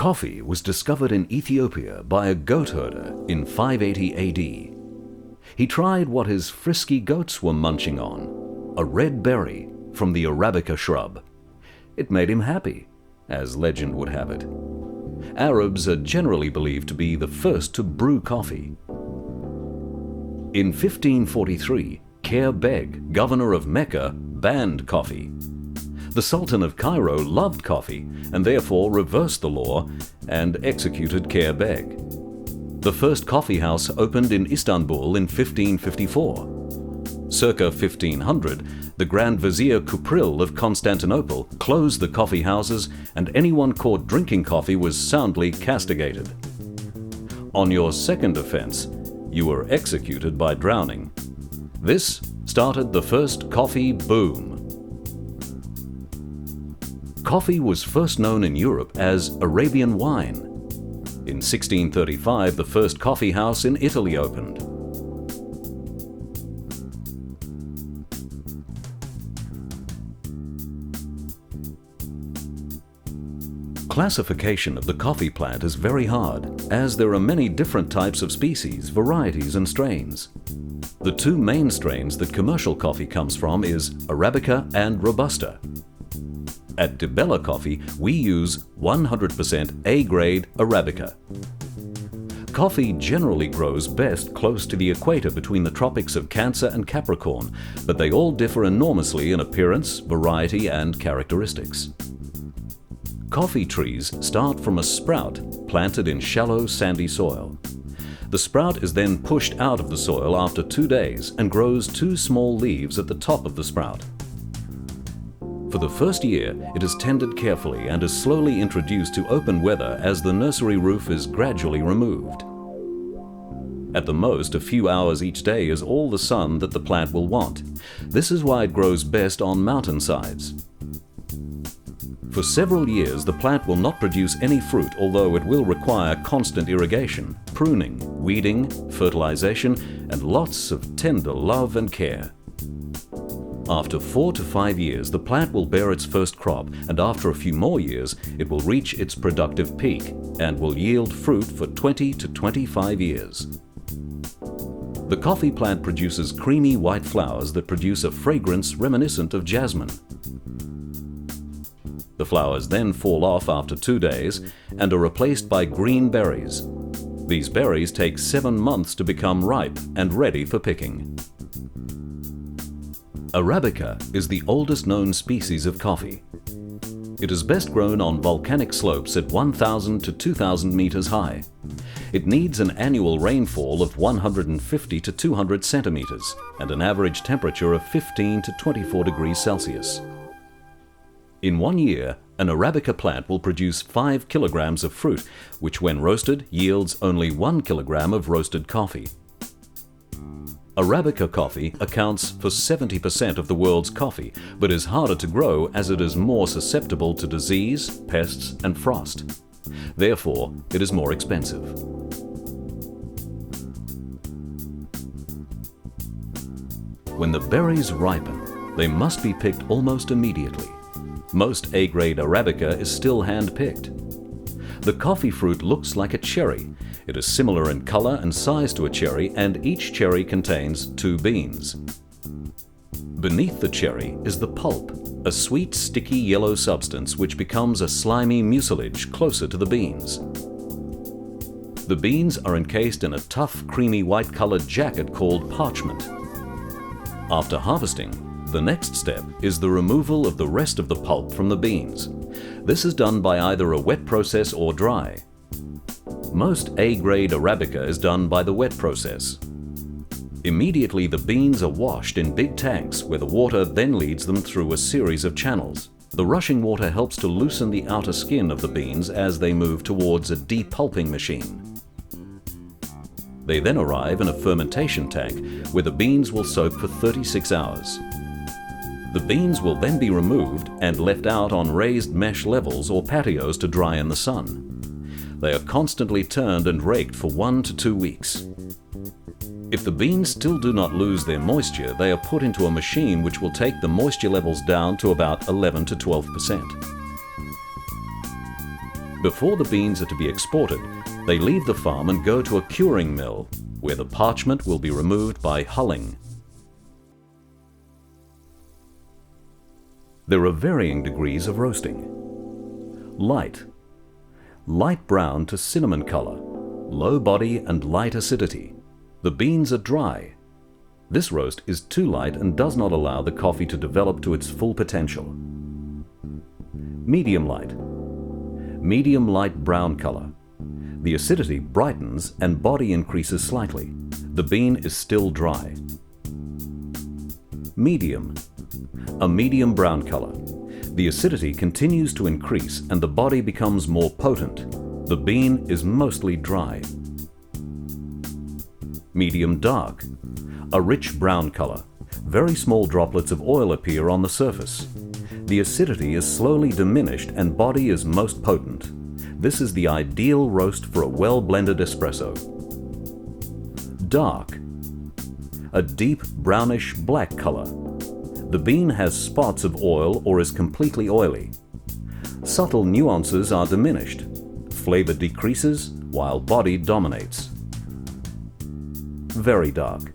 Coffee was discovered in Ethiopia by a goat herder in 580 AD. He tried what his frisky goats were munching on, a red berry from the Arabica shrub. It made him happy, as legend would have it. Arabs are generally believed to be the first to brew coffee. In 1543, Kher Beg, governor of Mecca, banned coffee. The Sultan of Cairo loved coffee and therefore reversed the law and executed Kher Beg. The first coffee house opened in Istanbul in 1554. Circa 1500, the Grand Vizier Kupril of Constantinople closed the coffee houses, and anyone caught drinking coffee was soundly castigated. On your second offense, you were executed by drowning. This started the first coffee boom. Coffee was first known in Europe as Arabian wine. In 1635, the first coffee house in Italy opened. Classification of the coffee plant is very hard, as there are many different types of species, varieties, and strains. The two main strains that commercial coffee comes from is Arabica and Robusta. At DiBella Coffee, we use 100% A-grade Arabica. Coffee generally grows best close to the equator between the tropics of Cancer and Capricorn, but they all differ enormously in appearance, variety, and characteristics. Coffee trees start from a sprout planted in shallow, sandy soil. The sprout is then pushed out of the soil after 2 days and grows 2 small leaves at the top of the sprout. For the first year, it is tended carefully and is slowly introduced to open weather as the nursery roof is gradually removed. At the most, a few hours each day is all the sun that the plant will want. This is why it grows best on mountainsides. For several years, the plant will not produce any fruit, although it will require constant irrigation, pruning, weeding, fertilization, and lots of tender love and care. After 4 to 5 years, the plant will bear its first crop, and after a few more years, it will reach its productive peak and will yield fruit for 20 to 25 years. The coffee plant produces creamy white flowers that produce a fragrance reminiscent of jasmine. The flowers then fall off after 2 days and are replaced by green berries. These berries take 7 months to become ripe and ready for picking. Arabica is the oldest known species of coffee. It is best grown on volcanic slopes at 1,000 to 2,000 meters high. It needs an annual rainfall of 150 to 200 centimeters and an average temperature of 15 to 24 degrees Celsius. In 1 year, an Arabica plant will produce 5 kilograms of fruit, which when roasted yields only 1 kilogram of roasted coffee. Arabica coffee accounts for 70% of the world's coffee, but is harder to grow as it is more susceptible to disease, pests, and frost. Therefore, it is more expensive. When the berries ripen, they must be picked almost immediately. Most A-grade Arabica is still hand-picked. The coffee fruit looks like a cherry. It is similar in color and size to a cherry, and each cherry contains 2 beans. Beneath the cherry is the pulp, a sweet, sticky yellow substance which becomes a slimy mucilage closer to the beans. The beans are encased in a tough, creamy white-colored jacket called parchment. After harvesting, the next step is the removal of the rest of the pulp from the beans. This is done by either a wet process or dry. Most A-grade Arabica is done by the wet process. Immediately the beans are washed in big tanks where the water then leads them through a series of channels. The rushing water helps to loosen the outer skin of the beans as they move towards a depulping machine. They then arrive in a fermentation tank where the beans will soak for 36 hours. The beans will then be removed and left out on raised mesh levels or patios to dry in the sun. They are constantly turned and raked for 1 to 2 weeks. If the beans still do not lose their moisture, they are put into a machine which will take the moisture levels down to about 11 to 12%. Before the beans are to be exported, they leave the farm and go to a curing mill, where the parchment will be removed by hulling. There are varying degrees of roasting. Light brown to cinnamon color, low body and light acidity. The beans are dry. This roast is too light and does not allow the coffee to develop to its full potential. Medium light brown color. The acidity brightens and body increases slightly. The bean is still dry. Medium, a medium brown color. The acidity continues to increase and the body becomes more potent. The bean is mostly dry. Medium dark, a rich brown color. Very small droplets of oil appear on the surface. The acidity is slowly diminished and body is most potent. This is the ideal roast for a well-blended espresso. Dark, a deep brownish black color. The bean has spots of oil or is completely oily. Subtle nuances are diminished. Flavor decreases while body dominates. Very dark,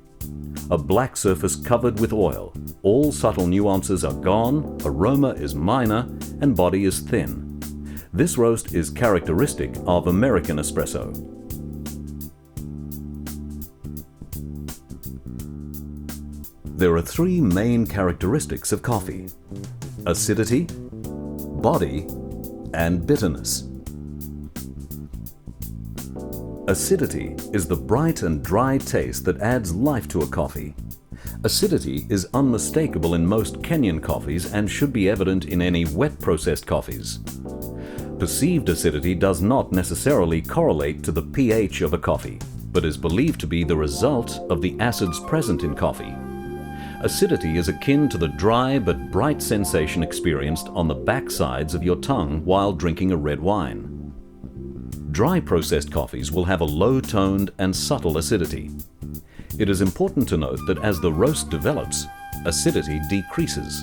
a black surface covered with oil. All subtle nuances are gone, aroma is minor, and body is thin. This roast is characteristic of American espresso. There are three main characteristics of coffee: acidity, body, and bitterness. Acidity is the bright and dry taste that adds life to a coffee. Acidity is unmistakable in most Kenyan coffees and should be evident in any wet processed coffees. Perceived acidity does not necessarily correlate to the pH of a coffee, but is believed to be the result of the acids present in coffee. Acidity is akin to the dry but bright sensation experienced on the backsides of your tongue while drinking a red wine. Dry processed coffees will have a low-toned and subtle acidity. It is important to note that as the roast develops, acidity decreases.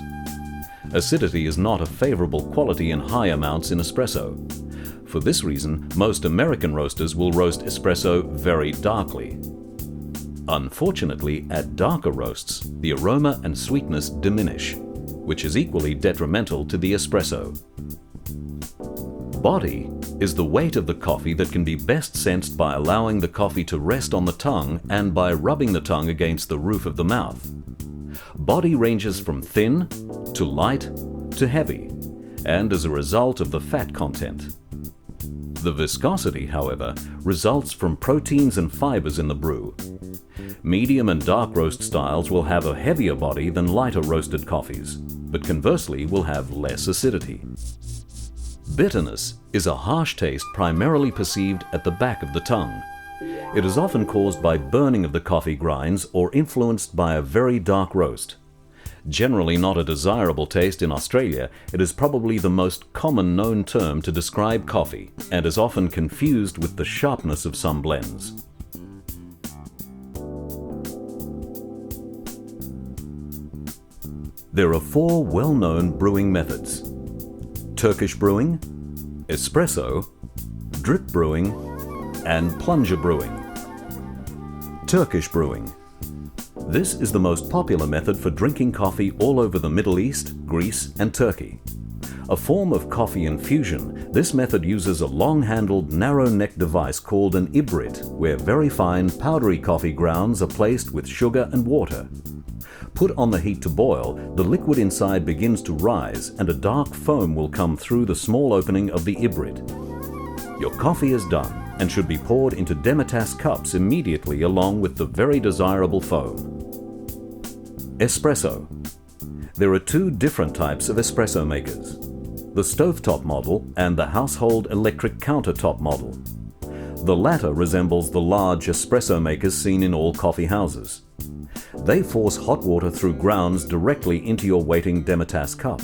Acidity is not a favorable quality in high amounts in espresso. For this reason, most American roasters will roast espresso very darkly. Unfortunately, at darker roasts, the aroma and sweetness diminish, which is equally detrimental to the espresso. Body is the weight of the coffee that can be best sensed by allowing the coffee to rest on the tongue and by rubbing the tongue against the roof of the mouth. Body ranges from thin to light to heavy, and as a result of the fat content. The viscosity, however, results from proteins and fibers in the brew. Medium and dark roast styles will have a heavier body than lighter roasted coffees, but conversely will have less acidity. Bitterness is a harsh taste primarily perceived at the back of the tongue. It is often caused by burning of the coffee grinds or influenced by a very dark roast. Generally not a desirable taste in Australia, it is probably the most common known term to describe coffee and is often confused with the sharpness of some blends. There are four well-known brewing methods: Turkish Brewing, Espresso, Drip Brewing, and Plunger Brewing. Turkish Brewing. This is the most popular method for drinking coffee all over the Middle East, Greece, and Turkey. A form of coffee infusion, this method uses a long-handled, narrow-necked device called an ibrit, where very fine, powdery coffee grounds are placed with sugar and water. Put on the heat to boil, the liquid inside begins to rise and a dark foam will come through the small opening of the ibrit. Your coffee is done and should be poured into demitasse cups immediately along with the very desirable foam. Espresso. There are two different types of espresso makers: the stovetop model and the household electric countertop model. The latter resembles the large espresso makers seen in all coffee houses. They force hot water through grounds directly into your waiting demitasse cup.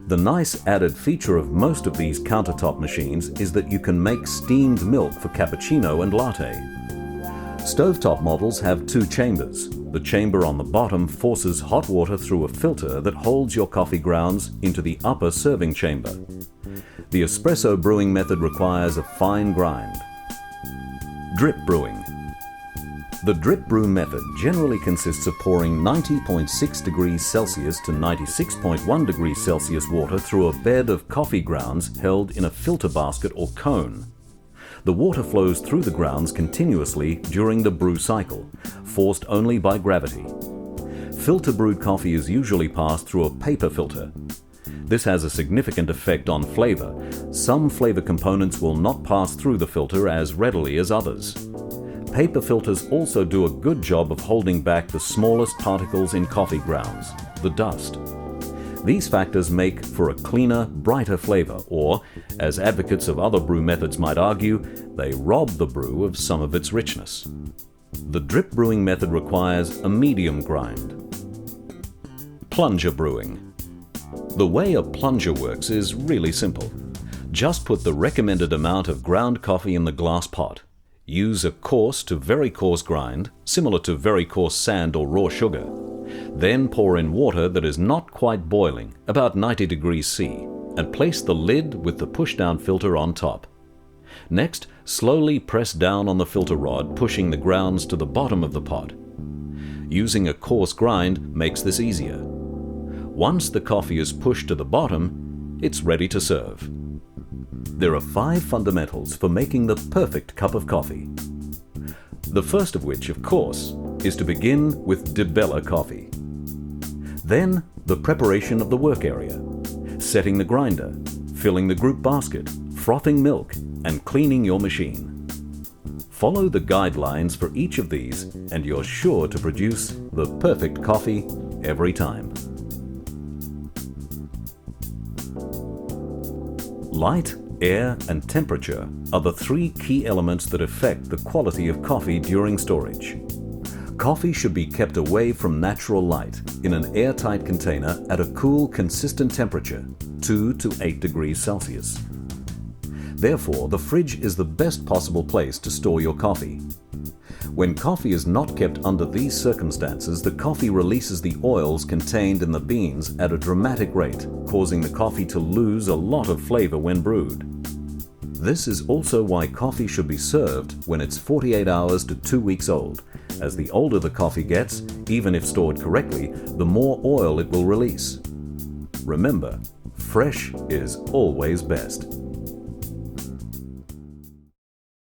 The nice added feature of most of these countertop machines is that you can make steamed milk for cappuccino and latte. Stovetop models have two chambers. The chamber on the bottom forces hot water through a filter that holds your coffee grounds into the upper serving chamber. The espresso brewing method requires a fine grind. Drip brewing. The drip brew method generally consists of pouring 90.6 degrees Celsius to 96.1 degrees Celsius water through a bed of coffee grounds held in a filter basket or cone. The water flows through the grounds continuously during the brew cycle, forced only by gravity. Filter brewed coffee is usually passed through a paper filter. This has a significant effect on flavor. Some flavor components will not pass through the filter as readily as others. Paper filters also do a good job of holding back the smallest particles in coffee grounds, the dust. These factors make for a cleaner, brighter flavor, or, as advocates of other brew methods might argue, they rob the brew of some of its richness. The drip brewing method requires a medium grind. Plunger brewing. The way a plunger works is really simple. Just put the recommended amount of ground coffee in the glass pot. Use a coarse to very coarse grind, similar to very coarse sand or raw sugar. Then pour in water that is not quite boiling, about 90 degrees C, and place the lid with the push-down filter on top. Next, slowly press down on the filter rod, pushing the grounds to the bottom of the pot. Using a coarse grind makes this easier. Once the coffee is pushed to the bottom, it's ready to serve. There are 5 fundamentals for making the perfect cup of coffee. The first of which, of course, is to begin with debella coffee. Then, the preparation of the work area, setting the grinder, filling the group basket, frothing milk, and cleaning your machine. Follow the guidelines for each of these, and you're sure to produce the perfect coffee every time. Light, air, and temperature are the 3 key elements that affect the quality of coffee during storage. Coffee should be kept away from natural light in an airtight container at a cool, consistent temperature, 2 to 8 degrees Celsius. Therefore, the fridge is the best possible place to store your coffee. When coffee is not kept under these circumstances, the coffee releases the oils contained in the beans at a dramatic rate, causing the coffee to lose a lot of flavor when brewed. This is also why coffee should be served when it's 48 hours to 2 weeks old, as the older the coffee gets, even if stored correctly, the more oil it will release. Remember, fresh is always best.